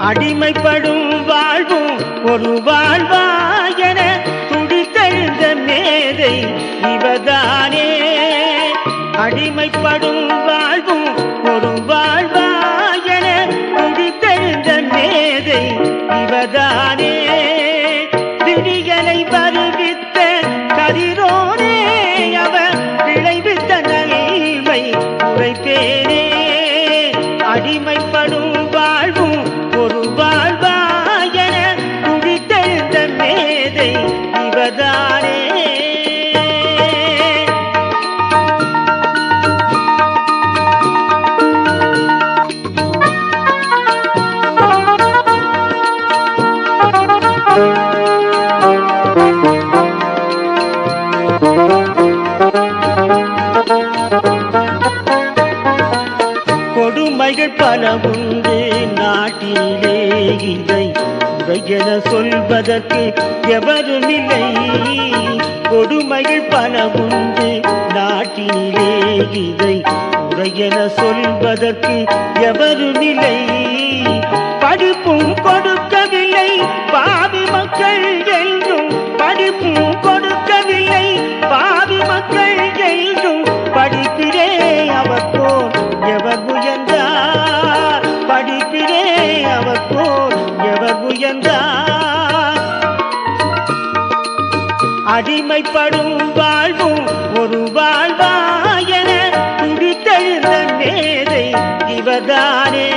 அடிமைப்படும் வாழ்வும் ஒரு வாழ்வா என துடித்தெழுந்த மேதை இவதானே. அடிமைப்படும் வாழ்வும் ஒரு வாழ்வா என துடித்தெழுந்த மேதை இவதானே. விடிகளை வருவித்த கதிரோனே அவர் விளைவித்த நன்மை உரைப்பேனே. அடிமைப்படும் வாழ்வும் ஒரு வாழ்வா என துடித்தெழுந்த மேதை இவதானே. கொடுமைகள் பல உண்டு நாட்டிலே, இதை உரையென சொல்வதற்கு எவருமில்லை. கொடுமைகள் பல உண்டு நாட்டிலே, இதை உரையென சொல்வதற்கு எவருமில்லை. படிப்பும் கொடுக்கவில்லை பாவி மக்கள் என்றும், படிப்பும் கொடுக்கவில்லை பாவி மக்கள் என்றும், படிப்பிலே அவர் போல் எவர் உயர்ந்தார், படிப்பிலே அவர் போல் எவர் உயர்ந்தார். அடிமைப்படும் வாழ்வும் ஒரு வாழ்வா என துடித்தெழுந்த மேதை இவர்தானே.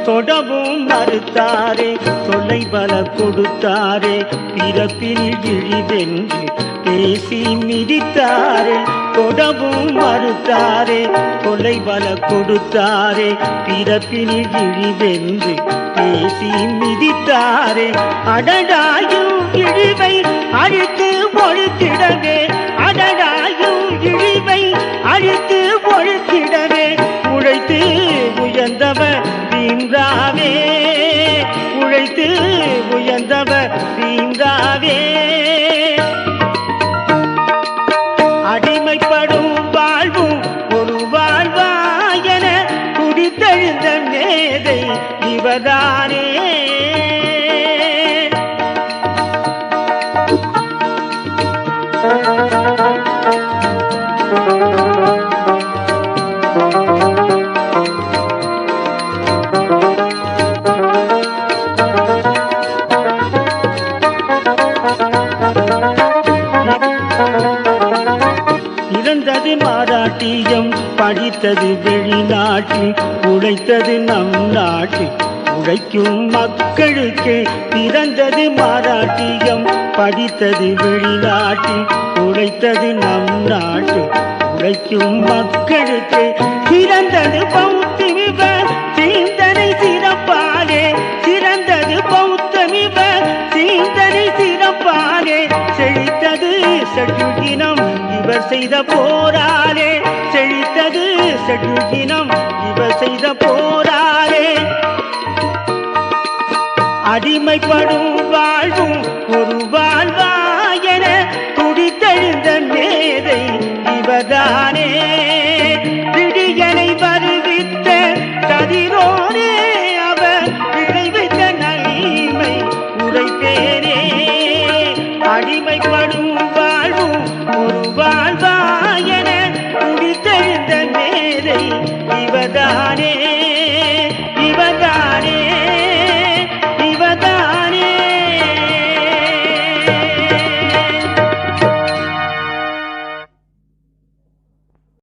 தொடவும் மறுத்தாரே தொலைபல கொடுத்தாரே, பிறப்பினில் இழிவென்று பேசி மிதித்தாரே. தொடவும் மறுத்தாரே தொலைபல கொடுத்தாரே, பிறப்பினில் இழிவென்று பேசி மிதித்தாரே. அடடாயும் இழிவை அழித்து ஒழித்திடவே, அடடாயும் இழிவை அழித்து ஒழித்திடவே, உழைத்து உயர்ந்தவர் பீம்ராவே, உழைத்து உயர்ந்தவர் பீம்ராவே. அடிமைப்படும் வாழ்வும் ஒரு வாழ்வா என துடித்தெழுந்த மேதை இவர்தானே. இறந்தது மாராட்டியம், படித்தது வெளிநாட்டில், உழைத்தது நம் நாட்டில் உழைக்கும் மக்களுக்கு. பிறந்தது மாராட்டியம், படித்தது வெளிநாட்டில், உழைத்தது நம் நாட்டில் உழைக்கும் மக்களுக்கு. சிறந்தது பௌத்தமிவர் சிந்தனை சிறப்பாலே, சிறந்தது பௌத்தமிவர் சிந்தனை சிறப்பாலே. செழித்தது செடுகினம் இவர் செய்த போராலே, செழித்தது செடுகினம் இவர் செய்த போராலே. அடிமைப்படும் வாழ்வும் ஒரு வாழ்வா என துடித்தெழுந்த மேதை இவர்தானே. விடியனை வருவித்த கதிரோனே அவர் விளைவித்த நன்மை உரைப்பேனே. அடிமைப்படும் வாழ்வும் ஒரு வாழ்வா என துடித்தெழுந்த மேதை இவர்தானே.